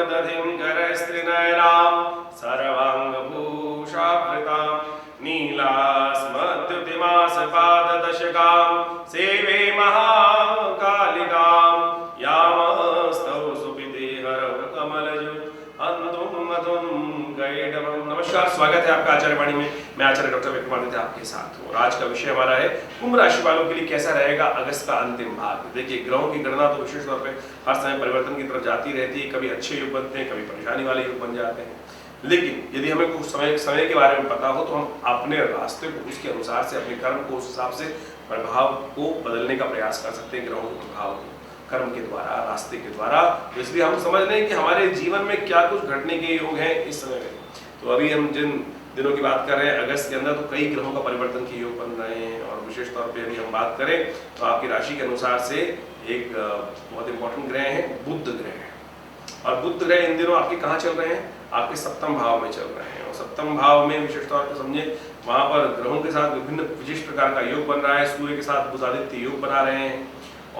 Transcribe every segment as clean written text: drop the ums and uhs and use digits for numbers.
दधिं करस्त्रिनयनां सर्वाङ्गभूषावृतां नीलास्मद्युतिमासपाददशकां सेवे महाकालिकां यामस्तौ सुपिते हरौ कमलजु अंधुम मधुम गैडवम। नमस्कार, स्वागत है आपका आचार्यवाणी में। मैं आचार्य डॉक्टर विक्रमादित्य आपके साथ हूँ। आज का विषय हमारा है कुंभ राशि वालों के लिए कैसा रहेगा अगस्त का अंतिम भाग। देखिए, ग्रहों की गणना तो विशेष तौर पे हर समय परिवर्तन की तरफ जाती रहती है। कभी अच्छे योग बनते हैं, कभी परेशानी वाले योग बन जाते हैं। लेकिन यदि हमें कुछ समय के बारे में पता हो तो हम अपने रास्ते को उसके अनुसार से, अपने कर्म को उस हिसाब से प्रभाव को बदलने का प्रयास कर सकते हैं, ग्रहों के प्रभाव को कर्म के द्वारा, रास्ते के द्वारा। तो इसलिए हम समझ लें कि हमारे जीवन में क्या कुछ घटने के योग हैं इस समय में। तो अभी हम जिन दिनों की बात कर रहे हैं अगस्त के अंदर, तो कई ग्रहों का परिवर्तन के योग बन रहे हैं। और विशेष तौर पे यदि हम बात करें तो आपकी राशि के अनुसार से एक बहुत इंपॉर्टेंट ग्रह है बुध ग्रह। और बुध ग्रह इन दिनों आपके कहाँ चल रहे हैं? आपके सप्तम भाव में चल रहे हैं। और सप्तम भाव में विशेष तौर पर समझे वहां पर ग्रहों के साथ विभिन्न विशिष्ट प्रकार का योग बन रहा है। सूर्य के साथ बुध आदित्य योग बना रहे हैं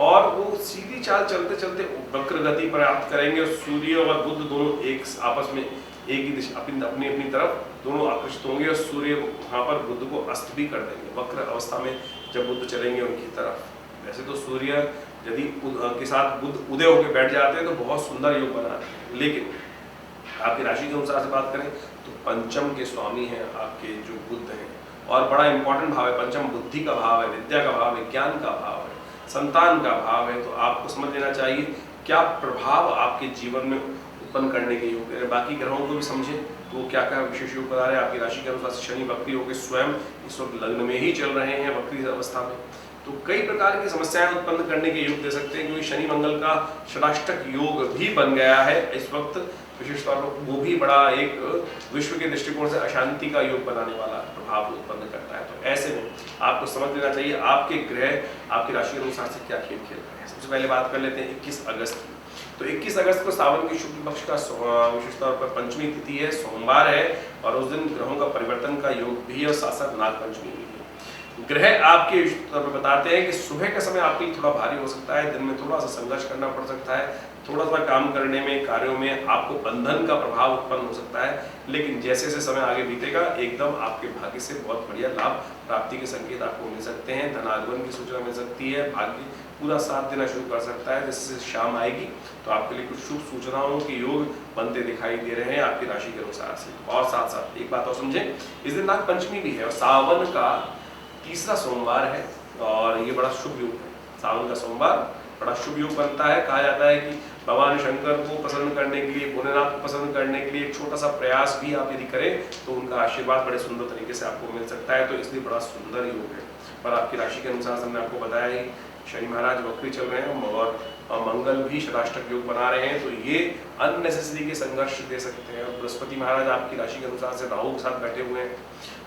और वो सीधी चाल चलते चलते वक्र गति प्राप्त करेंगे। और सूर्य और बुध दोनों एक आपस में एक ही दिशा अपनी अपनी तरफ दोनों आकर्षित होंगे और सूर्य वहां पर बुध को अस्त भी कर देंगे वक्र अवस्था में जब बुध चलेंगे उनकी तरफ। वैसे तो सूर्य यदि के साथ बुध उदय होकर बैठ जाते हैं तो बहुत सुंदर योग बनाते हैं, लेकिन आपकी राशि के अनुसार से बात करें तो पंचम के स्वामी हैं आपके जो बुध हैं। और बड़ा इंपॉर्टेंट भाव है पंचम, बुद्धि का भाव है, विद्या का भाव है, ज्ञान का भाव है, संतान का भाव है। तो आपको समझ लेना चाहिए क्या प्रभाव आपके जीवन में उत्पन्न करने के योग है। बाकी ग्रहों को भी समझें तो क्या क्या विशेष योग बता रहे हैं। आपकी राशि के अनुसार शनि वक्री होकर स्वयं इस वक्त लग्न में ही चल रहे हैं वक्री अवस्था में। तो कई प्रकार की समस्याएं उत्पन्न करने के योग दे सकते हैं, क्योंकि शनि मंगल का षडाष्टक योग भी बन गया है इस वक्त। विशेष तौर पर वो भी बड़ा एक विश्व के दृष्टिकोण से अशांति का योग बनाने वाला प्रभाव उत्पन्न करता है। तो ऐसे में आपको समझ लेना चाहिए आपके ग्रह आपकी राशि के अनुसार से क्या खेल खेल रहे हैं। सबसे पहले बात कर लेते हैं 21 अगस्त की। तो 21 अगस्त को सावन की शुक्ल पक्ष का विशेष तौर पर पंचमी तिथि है, सोमवार है। और उस दिन ग्रहों का परिवर्तन का योग भी है और साथ साथ नाग पंचमी भी है। ग्रह आपके तौर पर बताते हैं कि सुबह का समय आपके लिए थोड़ा भारी हो सकता है, दिन में थोड़ा सा संघर्ष करना पड़ सकता है, थोड़ा सा काम करने में, कार्यों में आपको बंधन का प्रभाव उत्पन्न हो सकता है। लेकिन जैसे जैसे समय आगे बीतेगा एकदम आपके भाग्य से बहुत बढ़िया लाभ प्राप्ति के संकेत आपको मिल सकते हैं। धनागमन की सूचना मिल सकती है, भाग्य पूरा साथ देना शुरू कर सकता है। जैसे शाम आएगी तो आपके लिए कुछ शुभ सूचनाओं के योग बनते दिखाई दे रहे हैं आपकी राशि के अनुसार से। और साथ साथ एक बात और समझें, इस दिन नाग पंचमी भी है और सावन का तीसरा सोमवार है और ये बड़ा शुभ योग है। सावन का सोमवार बड़ा शुभ योग बनता है। कहा जाता है कि भगवान शंकर को प्रसन्न करने के लिए, भोलेनाथ को प्रसन्न करने के लिए एक छोटा सा प्रयास भी आप यदि करें तो उनका आशीर्वाद बड़े सुंदर तरीके से आपको मिल सकता है। तो इसलिए बड़ा सुंदर योग है। पर आपकी राशि के अनुसार हमने आपको बताया ही शनि महाराज वक्री चल रहे हैं और मंगल भी षडाष्टक योग बना रहे हैं। तो ये अननेसेसरी के संघर्ष दे सकते हैं। बृहस्पति महाराज आपकी राशि के अनुसार से राहु के साथ बैठे हुए हैं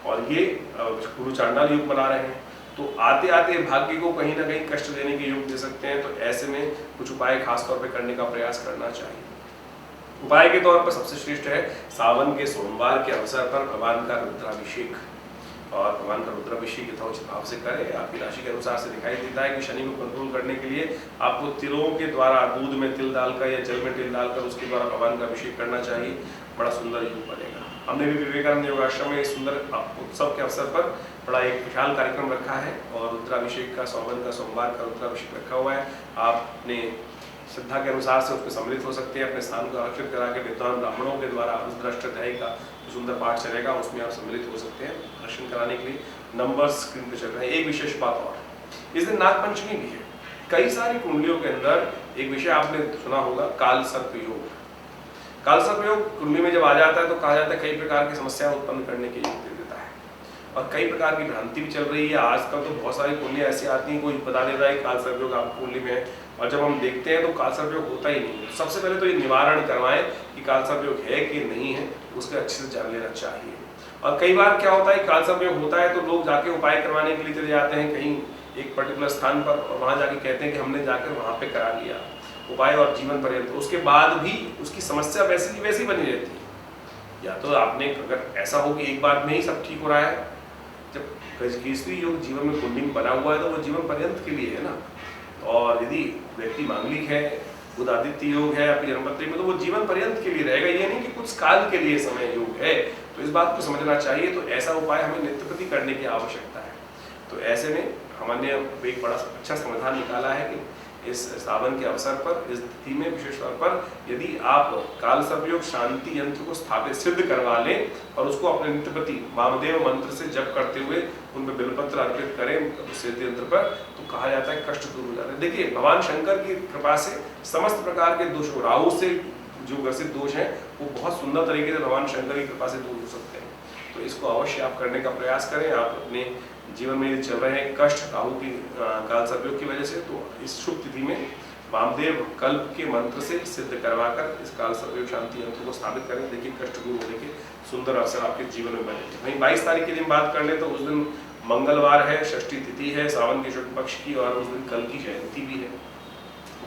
और ये गुरु चांडाल योग बना रहे हैं। तो आते आते भाग्य को कहीं ना कहीं कष्ट देने के योग दे सकते हैं। तो ऐसे में कुछ उपाय खास तौर पे करने का प्रयास करना चाहिए। उपाय के तौर पर सबसे श्रेष्ठ है सावन के सोमवार के अवसर पर भगवान का रुद्राभिषेक। और भगवान का रुद्राभिषेक यथोचित भाव से करें। आपकी राशि के अनुसार से दिखाई देता है कि शनि को कंट्रोल करने के लिए आपको तिलों के द्वारा दूध में तिल डालकर या जल में तिल डालकर उसके द्वारा भगवान का अभिषेक करना चाहिए। बड़ा सुंदर योग बनेगा। हमने भी विवेकानंद योगाश्रम में सुंदर उत्सव के अवसर पर बड़ा एक विशाल कार्यक्रम रखा है और रुद्राभिषेक का सावन का सोमवार का रुद्राभिषेक रखा हुआ है। आप अपने श्रद्धा के अनुसार से उसमें सम्मिलित हो सकते हैं। अपने स्थान को आरक्षित करा के विद्वान ब्राह्मणों के द्वारा रुद्राष्टाध्यायी का सुंदर पाठ चलेगा, उसमें आप सम्मिलित हो सकते हैं। दर्शन कराने के लिए नंबर स्क्रीन पर चल रहे हैं। एक विशेष बात और, इस दिन नाग पंचमी भी है। कई सारी कुंडलियों के अंदर एक विषय आपने सुना होगा, काल सर्प योग। काल सर्प योग कुंडली में जब आ जाता है तो कहा जाता है कई प्रकार की समस्याएं उत्पन्न करने के योग दे देता है और कई प्रकार की भ्रांति भी चल रही है। आजकल तो बहुत सारी कुंडलियां ऐसी आती हैं, कोई बता देता है काल सर्प योग आपकी कुंडली में है और जब हम देखते हैं तो काल सर्प योग होता ही नहीं है। सबसे पहले तो ये निवारण करवाएं कि काल सर्प योग है कि नहीं है, उसका अच्छे से जान लेना चाहिए। और कई बार क्या होता है काल सर्प योग होता है तो लोग जाके उपाय करवाने के लिए चले जाते हैं कहीं एक पर्टिकुलर स्थान पर और वहां जाके कहते हैं कि हमने जाकर वहां पे करा लिया उपाय और जीवन पर्यंत, उसके बाद भी उसकी समस्या वैसी की वैसी बनी रहती है। या तो आपने अगर ऐसा हो कि एक बार में ही सब ठीक हो रहा है, जब केसरी योग जीवन में कुंडली में बना हुआ है तो वो जीवन पर्यंत के लिए है ना। और यदि व्यक्ति मांगलिक है बुध आदित्य योग है आपकी जन्मपत्री में, तो वो जीवन पर्यंत के लिए रहेगा, ये नहीं कि कुछ काल के लिए समय योग है। तो इस बात को समझना चाहिए। तो ऐसा उपाय हमें नित्य प्रति करने की आवश्यकता है। तो ऐसे में हमने एक बड़ा अच्छा समाधान निकाला है कि इस सावन के अवसर पर, इस तिथि में विशेष तौर पर यदि आप काल सर्पयोग शांति यंत्र को स्थापित सिद्ध करवा लें और उसको अपने नित्य प्रति वामदेव मंत्र से जप करते हुए उन पर बिलपत्र अर्पित करें सिद्ध यंत्र पर, तो कहा जाता है कष्ट दूर हो जाते हैं। देखिए भगवान शंकर की कृपा से समस्त प्रकार के दोष, राहु से जो ग्रसित दोष हैं वो बहुत सुंदर तरीके से भगवान शंकर की कृपा से दूर हो सकते हैं। तो इसको अवश्य आप करने का प्रयास करें। आप अपने जीवन में यदि चल रहे हैं कष्ट राहु की काल सर्पयोग की वजह से, तो इस शुभ तिथि में वामदेव कल्प के मंत्र से सिद्ध करवाकर इस काल सर्पयोग शांति यंत्र को स्थापित करें। देखिए कष्ट दूर होने के सुंदर अवसर आपके जीवन में बनेंगे। वहीं 22 तारीख के दिन बात कर ले तो उस दिन मंगलवार है, षष्ठी तिथि है सावन के शुक्ल पक्ष की, और उस दिन कल की जयंती भी है।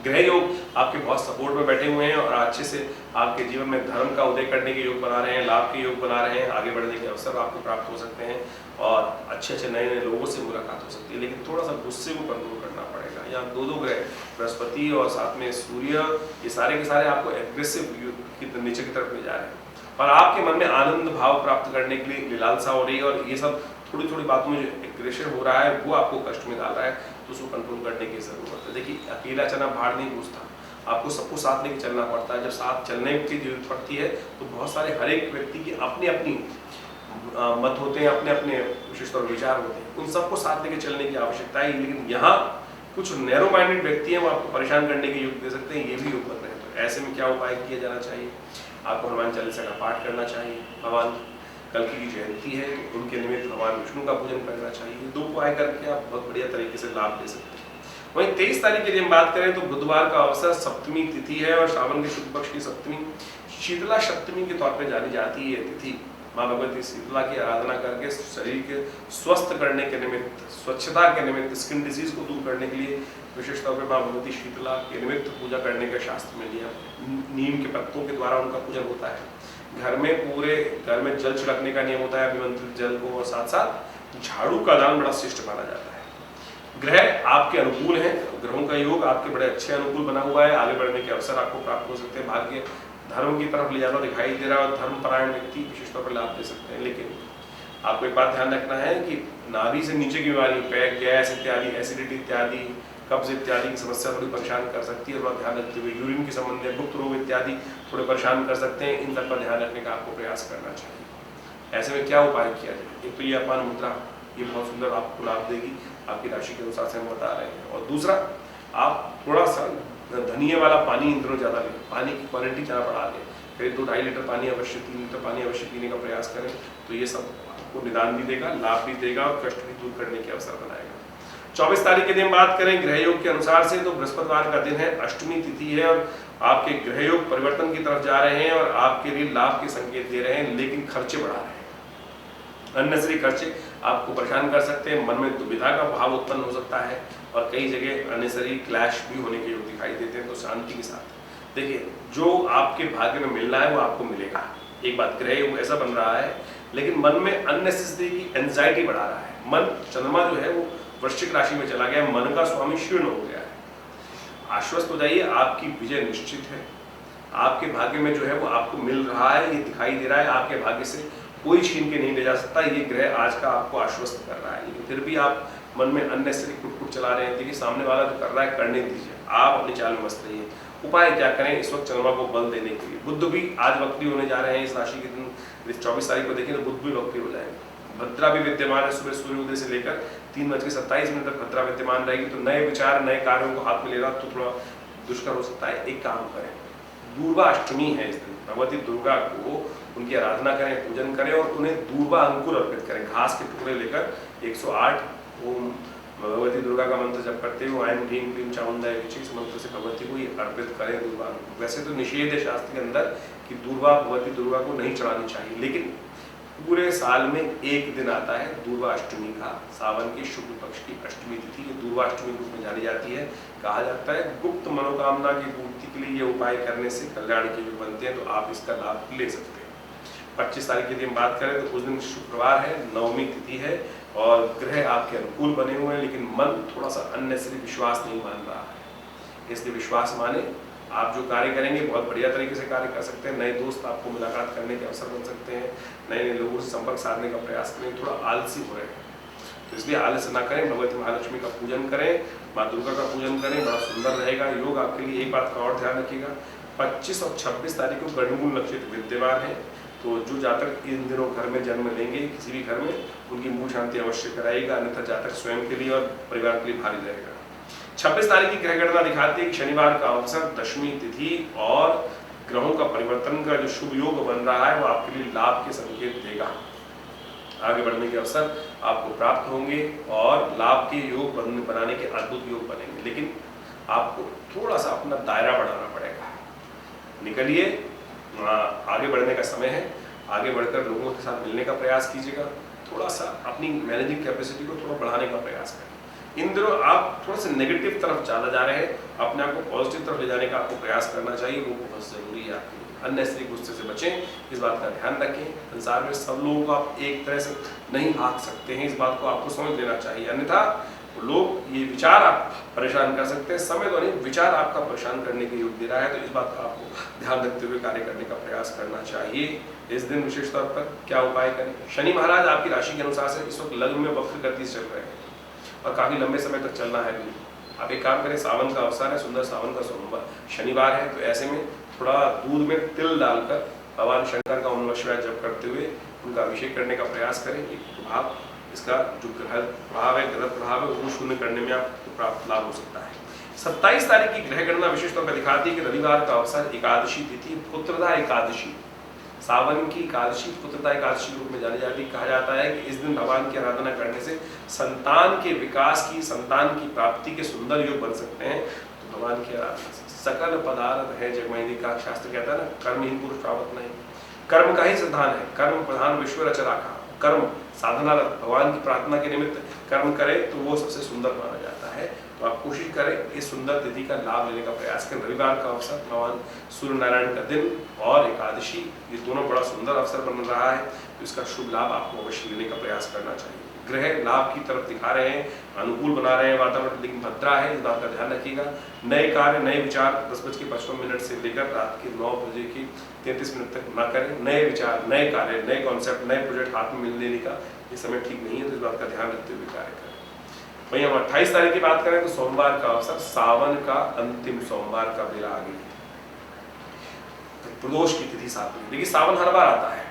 ग्रह योग आपके बहुत सपोर्ट में बैठे हुए हैं और अच्छे से आपके जीवन में धर्म का उदय करने के योग बना रहे हैं, लाभ के योग बना रहे हैं, आगे बढ़ने के अवसर आपको प्राप्त हो सकते हैं और अच्छे अच्छे नए नए लोगों से मुलाकात हो सकती है। लेकिन थोड़ा सा गुस्से को कंट्रोल करना पड़ेगा। यहाँ दो ग्रह बृहस्पति और साथ में सूर्य, ये सारे के सारे आपको एग्रेसिव की नीचे की तरफ ले जा रहे हैं और आपके मन में आनंद भाव प्राप्त करने के लिए लालसा हो रही है और ये सब थोड़ी थोड़ी बातों में जो एग्रेशन हो रहा है वो आपको कष्ट में डाल रहा है, तो उसको कंट्रोल करने की जरूरत है। देखिए अकेला चना भाड़ नहीं घूसता, आपको सबको साथ लेके चलना पड़ता है। जब साथ चलने की जरूरत पड़ती है तो बहुत सारे हर एक व्यक्ति की अपनी अपनी मत होते हैं, अपने अपने विशेष तौर विचार होते हैं, उन सबको साथ लेके चलने की आवश्यकता है। लेकिन यहाँ कुछ नैरो माइंडेड व्यक्ति हैं वो आपको परेशान करने के योग दे सकते हैं, ये भी योग बन रहे हैं। तो ऐसे में क्या उपाय किया जाना चाहिए? आपको हनुमान चालीसा का पाठ करना चाहिए। भगवान कल की जयंती है तो उनके निमित्त भगवान विष्णु का पूजन करना चाहिए। दो उपाय करके आप बहुत बढ़िया तरीके से लाभ ले सकते हैं। वहीं 23 तारीख के दिन बात करें तो बुधवार का अवसर, सप्तमी तिथि है और श्रावण के शुक्ल पक्ष की सप्तमी शीतला सप्तमी के तौर पर जानी जाती है तिथि। माँ भगवती शीतला की आराधना करके शरीर के स्वस्थ करने के निमित्त, स्वच्छता के निमित्त, स्किन डिजीज को दूर करने के लिए विशेष तौर पर माँ भगवती शीतला के निमित्त पूजा करने का शास्त्र में लिया। नीम के पत्तों के द्वारा उनका पूजन होता है। घर में पूरे घर में जल छिड़कने का नियम होता है, अभिमंत्रित जल को, और साथ साथ झाड़ू का दान बड़ा श्रेष्ठ माना जाता है। ग्रह आपके अनुकूल हैं, ग्रहों का योग आपके बड़े अच्छे अनुकूल बना हुआ है। आगे बढ़ने के अवसर आपको प्राप्त हो सकते हैं। भाग्य धर्म की तरफ ले जाना दिखाई दे रहा है और धर्मपरायण व्यक्ति विशेष तौर पर लाभ दे सकते हैं। लेकिन आपको एक बात ध्यान रखना है कि नाभि से नीचे की बीमारी, पेट गैस इत्यादि, एसिडिटी इत्यादि, कब्ज इत्यादि की समस्या थोड़ी परेशान कर सकती है। थोड़ा ध्यान रखते हुए यूरिन के संबंध में गुप्त रोग इत्यादि थोड़े परेशान कर सकते हैं। इन सब का ध्यान रखने का आपको प्रयास करना चाहिए। ऐसे में क्या उपाय किया जाए? एक तो ये अपान मुद्रा, ये बहुत सुंदर आपको लाभ देगी, आपकी राशि के अनुसार से हम बता रहे हैं। और दूसरा, आप थोड़ा सा धनिये वाला पानी इन दिनों ज़्यादा लें, पानी की क्वालिटी ज़्यादा बढ़ा लें। करीब 2-2.5 लीटर पानी अवश्य, 3 लीटर पानी अवश्य पीने का प्रयास करें। तो ये सब आपको निदान भी देगा, लाभ भी देगा और कष्ट भी दूर करने के अवसर बनाएगा। 24 तारीख के दिन बात करें ग्रह योग के अनुसार से तो बृहस्पतिवार का दिन है, अष्टमी तिथि है और आपके ग्रह योग परिवर्तन की तरफ जा रहे हैं और आपके लिए लाभ के संकेत दे रहे हैं, लेकिन खर्चे बढ़ा रहे हैं। अननेसेसरी खर्चे आपको परेशान कर सकते हैं, मन में दुविधा का भाव उत्पन्न हो सकता है और कई जगह अननेसेसरी क्लैश भी होने के योग दिखाई देते हैं। तो शांति के साथ देखिए, जो आपके भाग्य में मिलना है वो आपको मिलेगा। एक बात, ग्रह योग ऐसा बन रहा है लेकिन मन में अननेसेसरी की एंजाइटी बढ़ा रहा है। मन, चंद्रमा जो है वो वृश्चिक राशि में चला गया, मन का स्वामी शीर्ण हो गया है। आश्वस्त हो जाइए, आपकी विजय निश्चित है। आपके भाग्य में जो है वो आपको मिल रहा है, ये दिखाई दे रहा है। आपके भाग्य से कोई छीन के नहीं ले जा सकता। ये ग्रह आज का आपको आश्वस्त कर रहा है, लेकिन फिर भी आप मन में अननेसेसरी कुट चला रहे हैं। देखिए सामने वाला जो कर रहा है करने दीजिए, आप अपनी चाल में मस्त रहिए। उपाय क्या करें इस वक्त चंद्रमा को बल देने के लिए? बुध भी आज वक्री होने जा रहे हैं इस राशि के दिन। 24 तारीख को देखें तो बुध भी वक्री हो जाएंगे। भद्रा भी विद्यमान है, सुबह सूर्योदय से लेकर 3:27 तक भद्रा विद्यमान रहेगी। तो नए विचार, नए कार्यों को हाथ में लेना तो थोड़ा दुष्कर हो सकता है। एक काम करें, दुर्गा अष्टमी है इस दिन, भगवती दुर्गा को उनकी आराधना करें, पूजन करें और उन्हें दुर्वा अंकुर अर्पित करें। घास के टुकड़े लेकर 108 ओम भगवती दुर्गा का मंत्र जप करते हुए ऐं ह्रीं क्लीं चामुंडाय विचे, इस मंत्र से भगवती को ये अर्पित करें दुर्वा अंकुर। वैसे तो निषेध है शास्त्र के अंदर कि दुर्वा भगवती दुर्गा को नहीं चढ़ानी चाहिए, लेकिन पूरे साल में एक दिन आता है दुर्वा अष्टमी का, सावन के शुक्ल पक्ष की अष्टमी तिथि, ये दुर्वा अष्टमी रूप में जानी जाती है। कहा जाता है गुप्त मनोकामना की पूर्ति के लिए ये उपाय करने से कल्याण के योग बनते हैं, तो आप इसका लाभ ले सकते हैं। 25 तारीख की दिन बात करें तो उस दिन शुक्रवार है, नवमी तिथि है और ग्रह आपके अनुकूल बने हुए हैं, लेकिन मन थोड़ा सा अननेसेसरी विश्वास नहीं मान रहा है। इसलिए विश्वास माने, आप जो कार्य करेंगे बहुत बढ़िया तरीके से कार्य कर सकते हैं। नए दोस्त आपको मुलाकात करने के अवसर बन सकते हैं, नए नए लोगों से संपर्क साधने का प्रयास करें। थोड़ा आलसी हो रहे हैं तो इसलिए आलस्य ना करें, भगवती महालक्ष्मी का पूजन करें, माँ दुर्गा का पूजन करें, बड़ा सुंदर रहेगा योग आपके लिए। एक बात का और ध्यान रखिएगा, 25 और 26 तारीख को गणमूल नक्षत्र विद्यमान है, तो जो जातक इन दिनों घर में जन्म लेंगे किसी भी घर में, उनकी मूल शांति अवश्य कराएगा, अन्यथा जातक स्वयं के लिए और परिवार के लिए भारी रहेगा। 26 तारीख की ग्रह गणना दिखाती है कि शनिवार का अवसर, दशमी तिथि और ग्रहों का परिवर्तन का जो शुभ योग बन रहा है वो आपके लिए लाभ के संकेत देगा। आगे बढ़ने के अवसर आपको प्राप्त होंगे और लाभ के योग बनाने के अद्भुत योग बनेंगे, लेकिन आपको थोड़ा सा अपना दायरा बढ़ाना पड़ेगा। निकलिए, आगे बढ़ने का समय है, आगे बढ़कर लोगों के साथ मिलने का प्रयास कीजिएगा, थोड़ा सा अपनी मैनेजिंग कैपेसिटी को थोड़ा बढ़ाने का प्रयास करें। इन दिनों आप थोड़ा सा नेगेटिव तरफ ज़्यादा जा रहे हैं, अपने आप को पॉजिटिव तरफ ले जाने का आपको प्रयास करना चाहिए, वो बहुत ज़रूरी है आपके लिए। अननेसेसरी गुस्से से बचें, इस बात का ध्यान रखें। संसार में सब लोगों को आप एक तरह से नहीं हाँक सकते हैं, इस बात को आपको समझ लेना चाहिए, अन्यथा लोग ये विचार आप परेशान कर सकते हैं। समय तो नहीं, विचार आपका परेशान करने के योग दे रहा है, तो इस बात का आपको ध्यान रखते हुए कार्य करने का प्रयास करना चाहिए। इस दिन विशेष तौर पर क्या उपाय करें? शनि महाराज आपकी राशि के अनुसार से इस वक्त लग्न में वक्र गति से चल रहे हैं और काफी लंबे समय तक चलना है भी। आप एक काम करें, सावन का अवसर है, सुंदर सावन का सोमवार शनिवार है, तो ऐसे में थोड़ा दूध में तिल डालकर भगवान शंकर का ओम नमः शिवाय जप करते हुए उनका अभिषेक करने का प्रयास करें। एक प्रभाव, इसका जो ग्रह प्रभाव है, गलत प्रभाव है, वो शून्य करने में आपको प्राप्त लाभ हो सकता है। 27 तारीख की ग्रह गणना विशेष तौर पर दिखाती है कि रविवार का अवसर, एकादशी तिथि, पुत्रदा एकादशी, सावन की एकादशी पुत्रदा एकादशी के रूप में जानी जाती है। कहा जाता है कि इस दिन भगवान की आराधना करने से संतान के विकास की, संतान की प्राप्ति के सुंदर योग बन सकते हैं। तो भगवान की आराधना से सकल पदार्थ है जगमयी का शास्त्र कहता है ना, कर्महीन पुरुष प्राप्त नहीं। कर्म का ही सिद्धांत है, कर्म प्रधान विश्व रच राखा। कर्म साधना, भगवान की प्रार्थना के निमित्त कर्म करे तो वो सबसे सुंदर माना जाता है। तो आप कोशिश करें इस सुंदर तिथि का लाभ लेने का प्रयास करें। रविवार का अवसर, भगवान सूर्य नारायण का दिन और एकादशी, ये दोनों बड़ा सुंदर अवसर बन रहा है, तो इसका शुभ लाभ आपको अवश्य लेने का प्रयास करना चाहिए। ग्रह लाभ की तरफ दिखा रहे हैं, अनुकूल बना रहे हैं वातावरण, लेकिन भद्रा है, इस बात का ध्यान रखिएगा। नए कार्य, नए विचार 10:55 से लेकर रात के 9:33 तक ना करें। नए विचार, नए कार्य, नए कॉन्सेप्ट, नए प्रोजेक्ट हाथ में मिलने का ये समय ठीक नहीं है, तो इस बात का ध्यान रखते हुए कार्य करें। वहीं हम 28 तारीख की बात करें तो सोमवार का अवसर, सावन का अंतिम सोमवार का बेला आ गई, प्रदोष की तिथि साथ में। देखिए सावन हर बार आता है,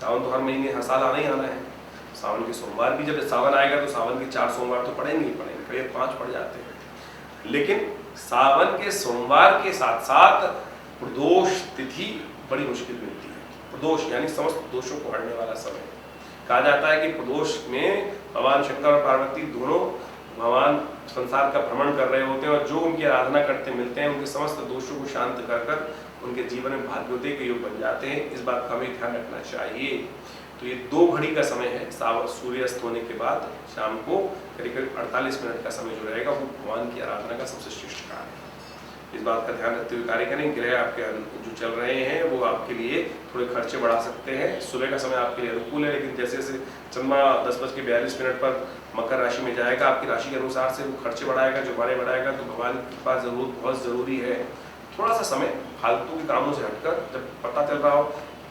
सावन तो हर महीने हर साल आना ही आना है। सावन के सोमवार भी, जब सावन आएगा तो सावन के 4 सोमवार तो पड़ेंगे ही पड़ेंगे, कई 5 पड़ जाते हैं, लेकिन सावन के सोमवार के साथ साथ प्रदोष तिथि बड़ी मुश्किल मिलती है। प्रदोष यानी समस्त दोषों को हरने वाला समय। कहा जाता है कि प्रदोष में भगवान शंकर और पार्वती दोनों भगवान संसार का भ्रमण कर रहे होते हैं और जो उनकी आराधना करते मिलते हैं, उनके समस्त दोषों को शांत कर उनके जीवन में भाग्योदय के योग बन जाते हैं। इस बात का हमें ध्यान रखना चाहिए। तो ये 2 घड़ी का समय है, सूर्यास्त होने के बाद शाम को करीब 48 मिनट का समय जो रहेगा वो भगवान की आराधना का सबसे श्रेष्ठ कार्य है। इस बात का ध्यान रखते हुए कार्य करें। ग्रह आपके जो चल रहे हैं वो आपके लिए थोड़े खर्चे बढ़ा सकते हैं। सुबह का समय आपके लिए अनुकूल है, लेकिन जैसे जैसे चंद्रमा 10:42 पर मकर राशि में जाएगा, आपकी राशि के अनुसार से वो खर्चे बढ़ाएगा, जुबाने बढ़ाएगा। तो भगवान की कृपा जरूर बहुत जरूरी है। थोड़ा सा समय फालतू के कामों से हटकर, जब पता चल रहा हो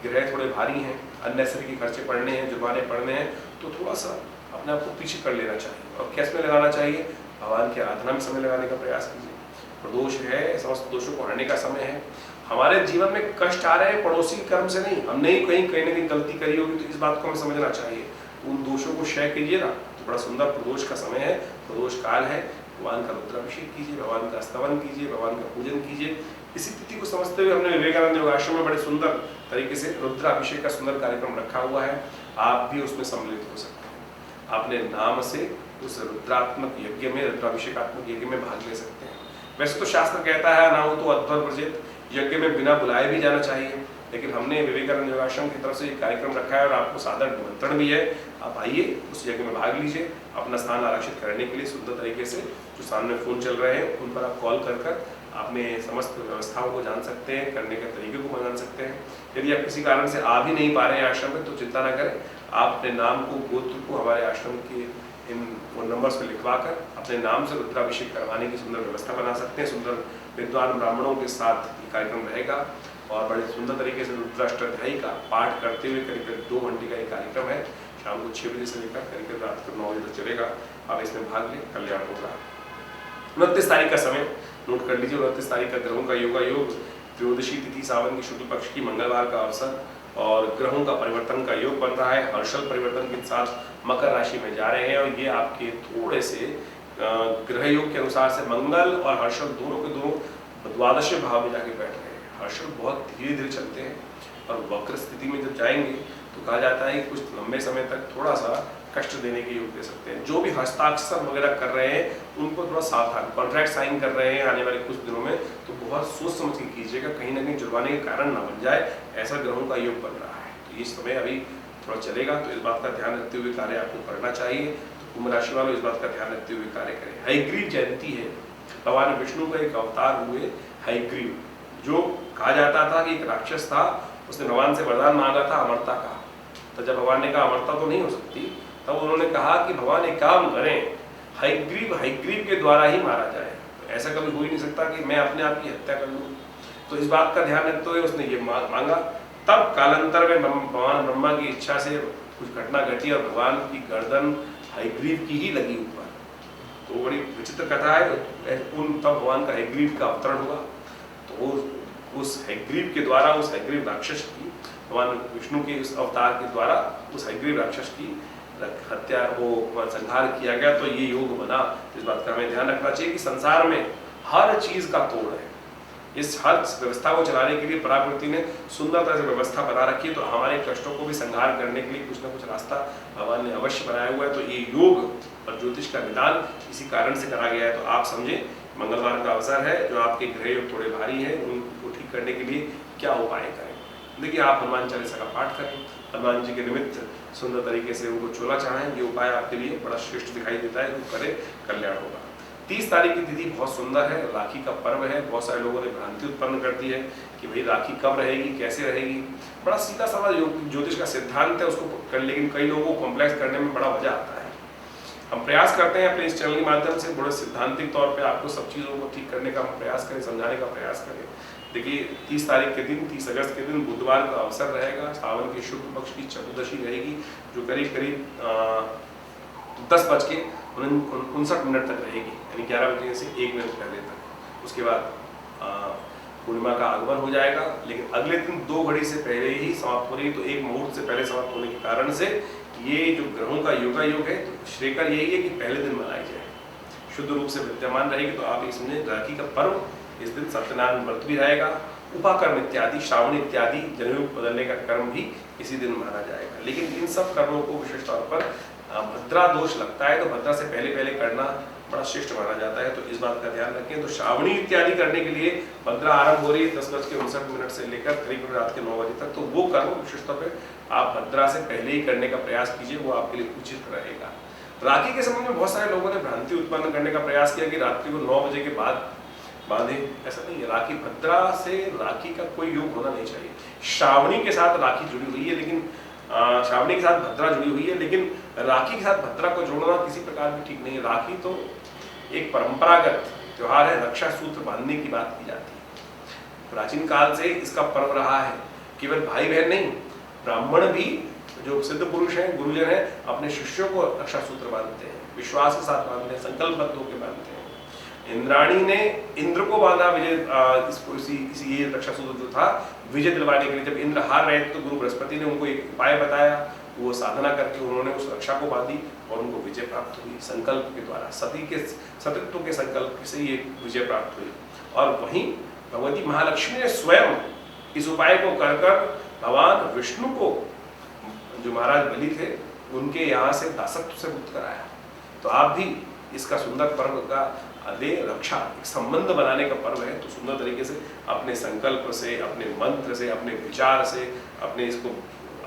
ग्रह थोड़े भारी हैं, अननेसेसरी के खर्चे पड़ने हैं, जुर्माने पड़ने हैं, तो थोड़ा सा अपने आप को पीछे कर लेना चाहिए। और कैसे में लगाना चाहिए? भगवान की आराधना में समय लगाने का प्रयास कीजिए। प्रदोष है, समस्त दोषों को हरने का समय है। हमारे जीवन में कष्ट आ रहे हैं पड़ोसी कर्म से नहीं, हमने ही कहीं ना कहीं गलती करी होगी, तो इस बात को हमें समझना चाहिए। उन दोषों को क्षय कीजिए ना, तो बड़ा सुंदर प्रदोष का समय है, प्रदोष काल है। भगवान का रुद्राभिषेक कीजिए, भगवान का स्तवन कीजिए, भगवान का पूजन कीजिए। इसी तिथि को समझते हुए हमने विवेकानंद योगाश्रम में बड़े सुंदर तरीके से रुद्राभिषेक का सुंदर कार्यक्रम रखा हुआ है, आप भी उसमें सम्मिलित हो सकते हैं। अपने नाम से उस रुद्रात्मक यज्ञ में, रुद्राभिषेकात्मक यज्ञ में भाग ले सकते हैं। वैसे तो शास्त्र कहता है ना हो तो अध्वर व्रजित, यज्ञ में बिना बुलाए भी जाना चाहिए, लेकिन हमने विवेकानंद योगाश्रम की तरफ से एक कार्यक्रम रखा है और आपको सादर निमंत्रण भी है। आप आइए, उस यज्ञ में भाग लीजिए। अपना स्थान आरक्षित करने के लिए सुंदर तरीके से जो सामने फोन चल रहे हैं उन पर आप कॉल कर अपने समस्त व्यवस्थाओं को जान सकते हैं, करने के तरीके को जान सकते हैं। यदि आप किसी कारण से आ भी नहीं पा रहे हैं आश्रम में, तो चिंता न करें, आप अपने नाम को, गोत्र को हमारे आश्रम के इन फोन नंबर्स पर लिखवा कर अपने नाम से रुद्राभिषेक करवाने की सुंदर व्यवस्था बना सकते हैं। सुंदर विद्वान ब्राह्मणों के साथ ये कार्यक्रम रहेगा और बड़े सुंदर तरीके से रुद्राष्टाध्यायी का पाठ करते हुए करीब करीब 2 घंटे का ये कार्यक्रम है। शाम को 6 बजे से लेकर करीब रात को 9 बजे तक चलेगा। आप इसमें भाग लें, कल्याण होगा। 29 तारीख का समय नोट कर लीजिए। 29 तारीख का ग्रहों का योग त्रयोदशी तिथि सावन की शुक्ल पक्ष की मंगलवार का अवसर और ग्रहों का परिवर्तन का योग बन रहा है। हर्षल परिवर्तन के साथ मकर राशि में जा रहे हैं और ये आपके थोड़े से ग्रह योग के अनुसार से मंगल और हर्षल दोनों के दोनों द्वादश भाव में जाके बैठ रहे हैं। हर्षल बहुत धीरे धीरे चलते हैं और वक्र स्थिति में जब जाएंगे तो कहा जाता है कि कुछ लंबे समय तक थोड़ा सा कष्ट देने के योग दे सकते हैं। जो भी हस्ताक्षर वगैरह कर रहे हैं उनको थोड़ा सावधान, कॉन्ट्रैक्ट साइन कर रहे हैं आने वाले कुछ दिनों में तो बहुत सोच समझ के कीजिएगा, कहीं ना कहीं जुर्माने के कारण ना बन जाए। ऐसा ग्रहों का योग बन रहा है तो ये समय अभी थोड़ा चलेगा, तो इस बात का ध्यान रखते हुए कार्य आपको करना चाहिए। तो कुंभ राशि वालों इस बात का ध्यान रखते हुए कार्य करें। हयग्रीव जयंती है, भगवान विष्णु का एक अवतार हुए हयग्रीव, जो कहा जाता था कि एक राक्षस था, उसने भगवान से वरदान मांगा था अमरता का। तो जब भगवान ने कहा अमरता तो नहीं हो सकती, तब उन्होंने कहा कि भगवान एक काम करें, हयग्रीव के द्वारा ही मारा जाए। तो ऐसा कभी हो ही नहीं सकता कि मैं अपने आप की हत्या कर लूँ। तो इस बात का ध्यान रखते हुए उसने ये मांगा। तब कालांतर में भगवान ब्रह्मा की इच्छा से कुछ घटना घटी और भगवान की गर्दन हयग्रीव की ही लगी ऊपर। तो बड़ी विचित्र कथा है। तब भगवान का हयग्रीव का अवतरण हुआ। तो उस हयग्रीव के द्वारा, उस हयग्रीव राक्षस की, भगवान विष्णु के उस अवतार के द्वारा उस हयग्रीव राक्षस की हत्या वो संहार किया गया। तो ये योग बना। इस बात का हमें ध्यान रखना चाहिए कि संसार में हर चीज का तोड़ है। इस हर व्यवस्था को चलाने के लिए प्रकृति ने सुंदर तरह से व्यवस्था बना रखी है। तो हमारे कष्टों को भी संहार करने के लिए कुछ ना कुछ रास्ता भगवान ने अवश्य बनाया हुआ है। तो ये योग और ज्योतिष का विधान इसी कारण से करा गया है। तो आप समझे, मंगलवार का अवसर है, जो आपके ग्रह योग थोड़े भारी है उनको ठीक करने के लिए क्या उपाय करें। देखिए, आप हनुमान चालीसा का पाठ करें, हनुमान जी के निमित्त सुंदर तरीके से उनको चोला चढ़ाएं। ये उपाय आपके लिए बड़ा श्रेष्ठ दिखाई देता है, वो करें, कल्याण होगा। 30 तारीख की तिथि बहुत सुंदर है, राखी का पर्व है। बहुत सारे लोगों ने भ्रांति उत्पन्न कर दी है कि भाई राखी कब रहेगी, कैसे रहेगी। बड़ा सीधा साधा ज्योतिष का सिद्धांत है, उसको कर, लेकिन कई लोगों को कॉम्प्लेक्स करने में बड़ा मजा आता है। हम प्रयास करते हैं अपने इस चैनल के माध्यम से बड़े सिद्धांतिक तौर पे आपको सब चीज़ों को ठीक करने का प्रयास करें, समझाने का प्रयास करें। देखिए, 30 तारीख के दिन, 30 अगस्त के दिन बुधवार का अवसर रहेगा। सावन के शुक्ल पक्ष की चतुर्दशी रहेगी, जो करीब करीब 10:59 तक रहेगी, यानी 11 बजे से 1 मिनट पहले तक। उसके बाद पूर्णिमा का आगमन हो जाएगा, लेकिन अगले दिन 2 घड़ी से पहले ही समाप्त हो रही है। तो एक मुहूर्त से पहले समाप्त होने के कारण से ये जो ग्रहों का योग है, तो श्रेयकर यही है कि पहले दिन मनाई जाए, शुद्ध रूप से विद्यमान रहेगी। तो आप इसमें राखी का पर्व, इस दिन सत्यनारायण व्रत भी रहेगा, उपाकर्म इत्यादि, श्रावण इत्यादि जनेऊ बदलने का कर्म भी इसी दिन माना जाएगा। लेकिन इन सब कर्मों को विशेष तौर पर भद्रा दोष लगता है, तो भद्रा से पहले करना बड़ा श्रेष्ठ माना जाता है। तो इस बात का ध्यान रखें। तो श्रावणी इत्यादि करने के लिए भद्रा आरंभ हो रही है 10:59 से लेकर करीब रात के 9 बजे तक। तो वो कर्म विशेष तौर पर आप भद्रा से पहले ही करने का प्रयास कीजिए, वो आपके लिए उचित रहेगा। राखी के समय में बहुत सारे लोगों ने भ्रांति उत्पन्न करने का प्रयास किया कि रात्रि को 9 बजे के बाद बांधे। ऐसा नहीं है। राखी भद्रा से राखी का कोई योग होना नहीं चाहिए। श्रावणी के साथ राखी जुड़ी हुई है, लेकिन श्रावणी के साथ भद्रा जुड़ी हुई है, लेकिन राखी के साथ भद्रा को जोड़ना किसी प्रकार भी ठीक नहीं है। राखी तो एक परंपरागत त्योहार है, रक्षा सूत्र बांधने की बात की जाती है। प्राचीन काल से इसका पर्व रहा है। केवल भाई बहन नहीं, ब्राह्मण भी, जो सिद्ध पुरुष हैं, गुरुजन हैं, अपने शिष्यों को रक्षा सूत्र बांधते हैं, विश्वास के साथ बांधते हैं, संकल्पबद्ध होकर बांधते हैं। इंद्राणी ने इंद्र को बांधा विजय, इसी ये रक्षा सूत्र जो था विजय दिलवाने के लिए। जब इंद्र हार रहे थे तो गुरु बृहस्पति ने उनको एक उपाय बताया, वो साधना करके उन्होंने उस रक्षा को बांधी और उनको विजय प्राप्त हुई संकल्प के द्वारा। सतीत्व के संकल्प से ये विजय प्राप्त हुई। और वहीं भगवती महालक्ष्मी ने स्वयं इस उपाय को कर भगवान विष्णु को, जो महाराज बलि थे, उनके यहाँ से दासत्व से मुक्त कराया। तो आप भी इसका सुंदर पर्व का दे रक्षा, एक संबंध बनाने का पर्व है। तो सुंदर तरीके से अपने संकल्प से, अपने मंत्र से, अपने विचार से, अपने इसको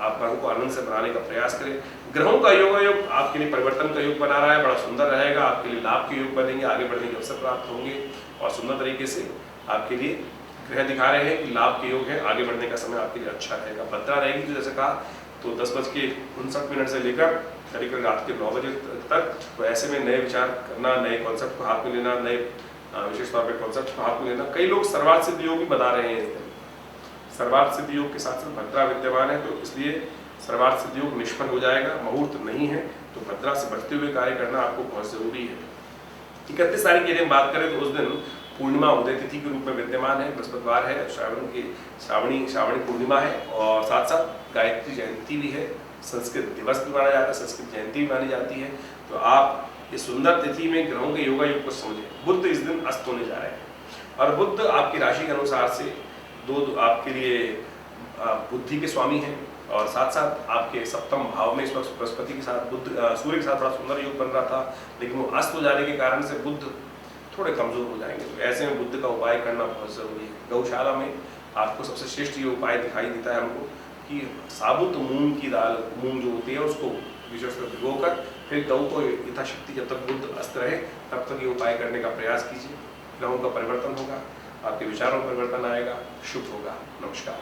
आप पर्व को आनंद से बनाने का प्रयास करें। ग्रहों का योग आपके लिए परिवर्तन का योग बना रहा है, बड़ा सुंदर रहेगा। आपके लिए लाभ के योग बनेंगे, आगे बढ़ने के अवसर प्राप्त होंगे और सुंदर तरीके से आपके लिए ग्रह दिखा रहे हैं कि लाभ के योग है, आगे बढ़ने का समय आपके लिए अच्छा रहेगा। भद्रा रहेगी, तो जैसे कहा तो 10:59 से लेकर करीब रात के 9 बजे तक। तो ऐसे में नए विचार करना, नए कॉन्सेप्ट को हाथ में लेना, नए विशेष तौर पे कॉन्सेप्ट को हाथ में लेना। कई लोग सर्वार्थ सिद्ध योग भी बता रहे हैं इस दिन। सर्वार्थ सिद्ध योग के साथ साथ भद्रा विद्यमान है, तो इसलिए सर्वार्थ सिद्ध योग निष्फल हो जाएगा। मुहूर्त नहीं है तो भद्रा से बचते हुए कार्य करना आपको बहुत जरूरी है। 31 तारीख की यदि हम बात करें तो उस दिन पूर्णिमा उदय तिथि के रूप में विद्यमान है, बृहस्पतिवार है, श्रावणी पूर्णिमा है और साथ साथ गायत्री जयंती भी है। संस्कृत दिवस भी माना जाता है, संस्कृत जयंती भी मानी जाती है। तो आप इस सुंदर तिथि में ग्रहों के योगा योग को समझें। बुध इस दिन अस्त होने जा रहे हैं और बुध आपकी राशि के अनुसार से दो आपके लिए बुद्धि के स्वामी हैं और साथ साथ आपके सप्तम भाव में इस वक्त बृहस्पति के साथ सूर्य के साथ बड़ा सुंदर योग बन रहा था, लेकिन वो अस्त हो जाने के कारण से बुध थोड़े कमजोर हो जाएंगे। तो ऐसे में बुध का उपाय करना बहुत जरूरी है। गौशाला में आपको सबसे श्रेष्ठ ये उपाय दिखाई देता है हमको कि साबुत मूंग की दाल, मूंग जो होती है उसको विशेष कर भिगोकर फिर गऊ को यथाशक्ति जब तक बुध अस्त रहे तब तक ये उपाय करने का प्रयास कीजिए। ग्रहों का परिवर्तन होगा, आपके विचारों में परिवर्तन आएगा, शुभ होगा। नमस्कार।